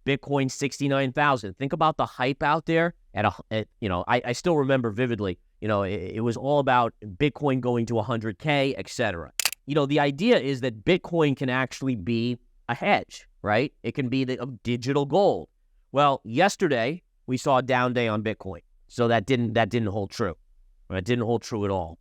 Bitcoin 69,000. Think about the hype out there. I still remember vividly. It was all about Bitcoin going to 100K, etc. The idea is that Bitcoin can actually be a hedge, right? It can be the digital gold. Well, yesterday we saw a down day on Bitcoin, so that didn't hold true. It didn't hold true at all.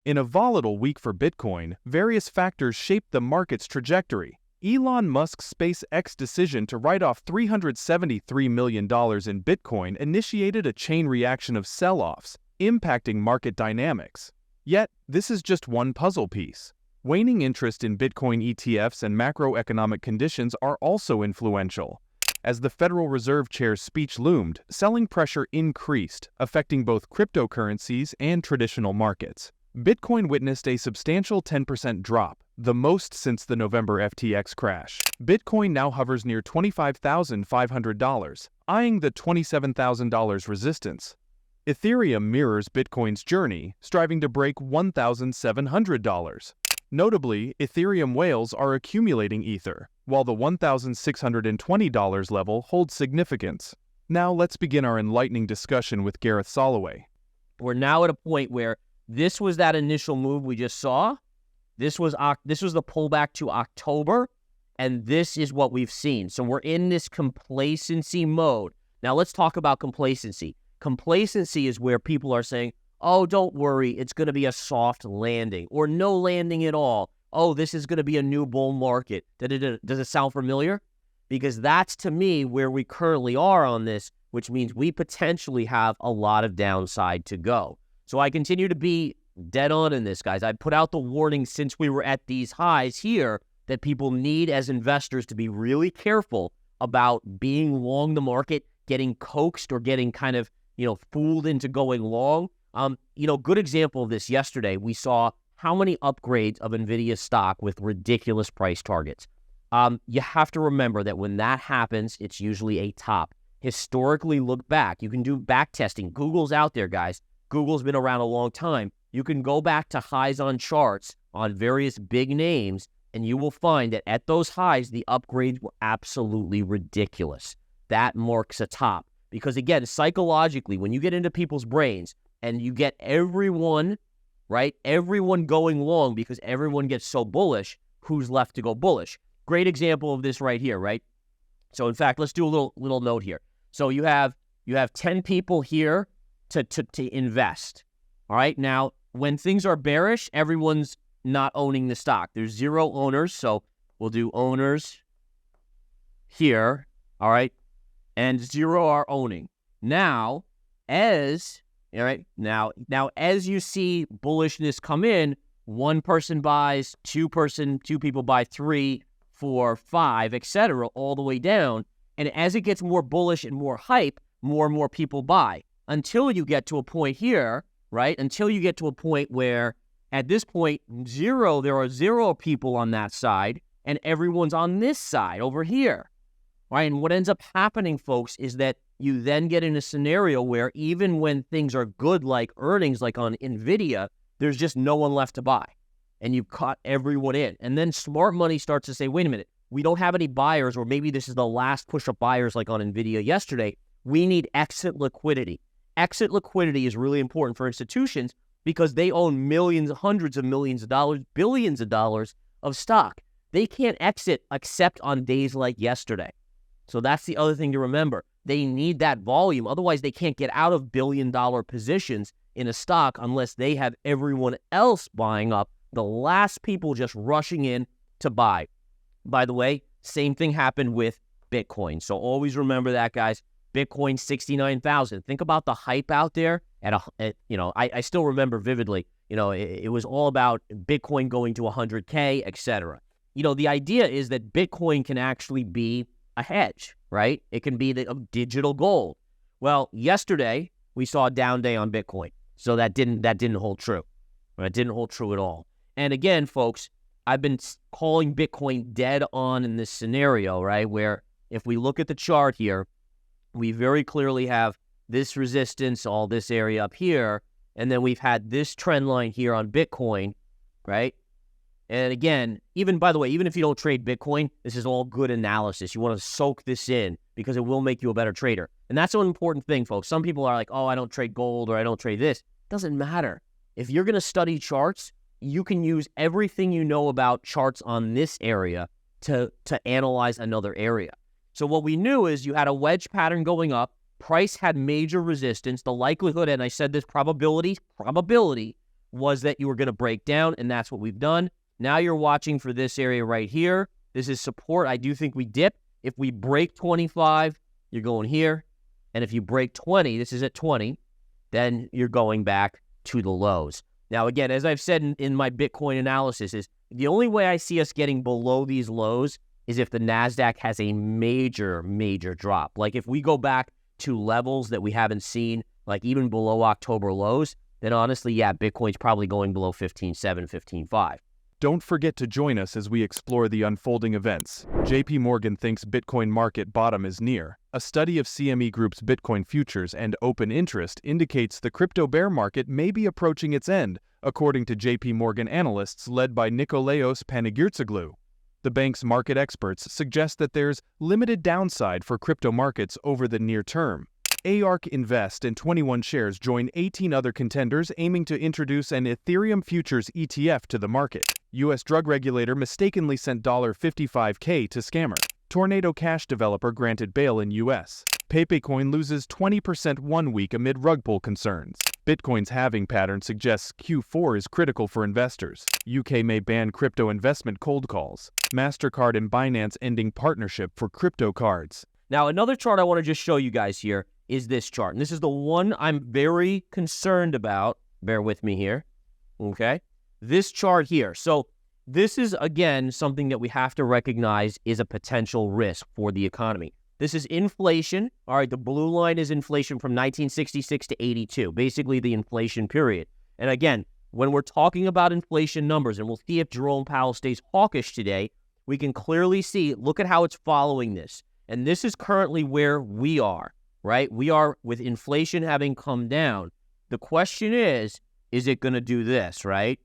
In a volatile week for Bitcoin, various factors shaped the market's trajectory. Elon Musk's SpaceX decision to write off $373 million in Bitcoin initiated a chain reaction of sell-offs, impacting market dynamics. Yet, this is just one puzzle piece. Waning interest in Bitcoin ETFs and macroeconomic conditions are also influential. As the Federal Reserve Chair's speech loomed, selling pressure increased, affecting both cryptocurrencies and traditional markets. Bitcoin witnessed a substantial 10% drop, the most since the November FTX crash. Bitcoin now hovers near $25,500, eyeing the $27,000 resistance. Ethereum mirrors Bitcoin's journey, striving to break $1,700. Notably, Ethereum whales are accumulating Ether, while the $1,620 level holds significance. Now let's begin our enlightening discussion with Gareth Soloway. We're now at a point where this was that initial move we just saw. This was the pullback to October, and this is what we've seen. So we're in this complacency mode. Now let's talk about complacency. Complacency is where people are saying, oh, don't worry, it's going to be a soft landing, or no landing at all. Oh, this is going to be a new bull market. Does it sound familiar? Because that's, to me, where we currently are on this, which means we potentially have a lot of downside to go. So I continue to be dead on in this, guys. I put out the warning since we were at these highs here that people need, as investors, to be really careful about being long the market, getting coaxed or getting kind of, fooled into going long. Good example of this yesterday, we saw how many upgrades of NVIDIA stock with ridiculous price targets. You have to remember that when that happens, it's usually a top. Historically, look back. You can do back testing. Google's out there, guys. Google's been around a long time. You can go back to highs on charts on various big names, and you will find that at those highs, the upgrades were absolutely ridiculous. That marks a top. Because again, psychologically, when you get into people's brains and you get everyone going long because everyone gets so bullish, who's left to go bullish? Great example of this right here, right? So in fact, let's do a little note here. So you have 10 people here to invest. All right. Now, when things are bearish, everyone's not owning the stock. There's 0 owners. So we'll do owners here. All right. And 0 are owning. Now, as you see bullishness come in, one person buys, two people buy, 3, 4, 5, etc., all the way down. And as it gets more bullish and more hype, more and more people buy. Until you get to a point here, right? Until you get to a point where, at this point, there are 0 people on that side, and everyone's on this side over here, right? And what ends up happening, folks, is that you then get in a scenario where even when things are good, like earnings, like on NVIDIA, there's just no one left to buy, and you've caught everyone in. And then smart money starts to say, wait a minute, we don't have any buyers, or maybe this is the last push of buyers like on NVIDIA yesterday. We need exit liquidity. Exit liquidity is really important for institutions because they own millions, hundreds of millions of dollars, billions of dollars of stock. They can't exit except on days like yesterday. So that's the other thing to remember. They need that volume. Otherwise, they can't get out of billion-dollar positions in a stock unless they have everyone else buying up, the last people just rushing in to buy. By the way, same thing happened with Bitcoin. So always remember that, guys. Bitcoin 69,000. Think about the hype out there. I still remember vividly. It was all about Bitcoin going to 100K, etc. The idea is that Bitcoin can actually be a hedge, right? It can be the digital gold. Well, yesterday we saw a down day on Bitcoin, so that didn't hold true. It didn't hold true at all. And again, folks, I've been calling Bitcoin dead on in this scenario, right? Where if we look at the chart here, we very clearly have this resistance, all this area up here, And then we've had this trend line here on Bitcoin, right? And again, by the way, even if you don't trade Bitcoin, this is all good analysis. You want to soak this in because it will make you a better trader. And that's an important thing, folks. Some people are like, oh, I don't trade gold or I don't trade this. It doesn't matter. If you're going to study charts, you can use everything you know about charts on this area to analyze another area. So what we knew is you had a wedge pattern going up. Price had major resistance. The likelihood, and I said this probability was that you were going to break down, and that's what we've done. Now you're watching for this area right here. This is support. I do think we dip. If we break 25, you're going here. And if you break 20, this is at 20, then you're going back to the lows. Now, again, as I've said in my Bitcoin analysis, is the only way I see us getting below these lows is if the NASDAQ has a major, major drop. Like if we go back to levels that we haven't seen, like even below October lows, then honestly, yeah, Bitcoin's probably going below 15.7, 15.5. Don't forget to join us as we explore the unfolding events. JP Morgan thinks Bitcoin market bottom is near. A study of CME Group's Bitcoin futures and open interest indicates the crypto bear market may be approaching its end, according to JP Morgan analysts led by Nikolaos Panagiourtsoglou. The bank's market experts suggest that there's limited downside for crypto markets over the near term. ARK Invest and 21 shares join 18 other contenders aiming to introduce an Ethereum futures ETF to the market. U.S. drug regulator mistakenly sent $55K to scammer. Tornado Cash developer granted bail in U.S. Pepecoin loses 20% 1 week amid rug pull concerns. Bitcoin's halving pattern suggests Q4 is critical for investors. UK may ban crypto investment cold calls. MasterCard and Binance ending partnership for crypto cards. Now, another chart I want to just show you guys here is this chart. And this is the one I'm very concerned about. Bear with me here. Okay? This chart here. So this is, again, something that we have to recognize is a potential risk for the economy. This is inflation. All right, the blue line is inflation from 1966 to 82, basically the inflation period. And again, when we're talking about inflation numbers, and we'll see if Jerome Powell stays hawkish today, we can clearly see, look at how it's following this. And this is currently where we are, right? We are with inflation having come down. The question is it going to do this, right?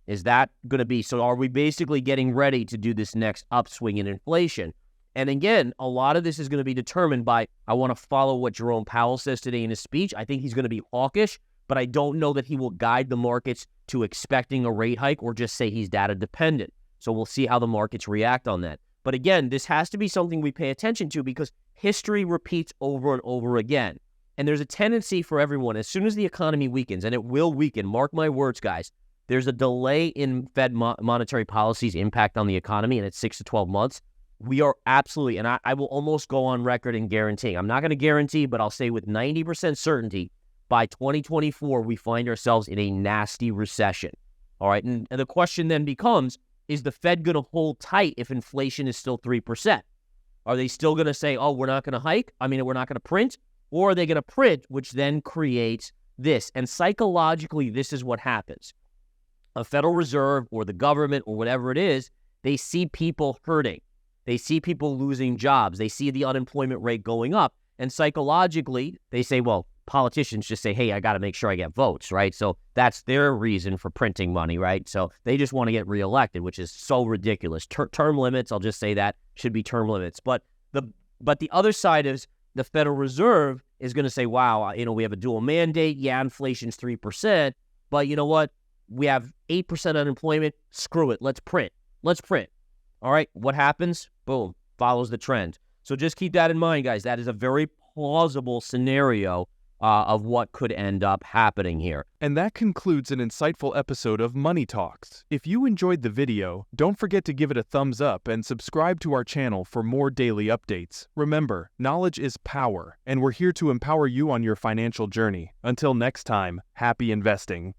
Is that going to be, so are we basically getting ready to do this next upswing in inflation? And again, a lot of this is going to be determined by, I want to follow what Jerome Powell says today in his speech. I think he's going to be hawkish, but I don't know that he will guide the markets to expecting a rate hike or just say he's data dependent. So we'll see how the markets react on that. But again, this has to be something we pay attention to because history repeats over and over again. And there's a tendency for everyone, as soon as the economy weakens, and it will weaken, mark my words, guys, there's a delay in Fed monetary policy's impact on the economy, and it's 6 to 12 months. We are absolutely, and I will almost go on record and guaranteeing, I'm not going to guarantee, but I'll say with 90% certainty, by 2024, we find ourselves in a nasty recession. All right, and the question then becomes, is the Fed going to hold tight if inflation is still 3%? Are they still going to say, oh, we're not going to hike? I mean, we're not going to print? Or are they going to print, which then creates this? And psychologically, this is what happens. A Federal Reserve or the government or whatever it is, they see people hurting. They see people losing jobs. They see the unemployment rate going up. And psychologically, they say, well, politicians just say, hey, I got to make sure I get votes, right? So that's their reason for printing money, right? So they just want to get reelected, which is so ridiculous. Term limits, I'll just say that, should be term limits. But the other side is the Federal Reserve is going to say, wow, we have a dual mandate. Yeah, inflation's 3%. But you know what? We have 8% unemployment. Screw it. Let's print. Let's print. All right. What happens? Boom. Follows the trend. So just keep that in mind, guys. That is a very plausible scenario of what could end up happening here. And that concludes an insightful episode of Money Talks. If you enjoyed the video, don't forget to give it a thumbs up and subscribe to our channel for more daily updates. Remember, knowledge is power, and we're here to empower you on your financial journey. Until next time, happy investing.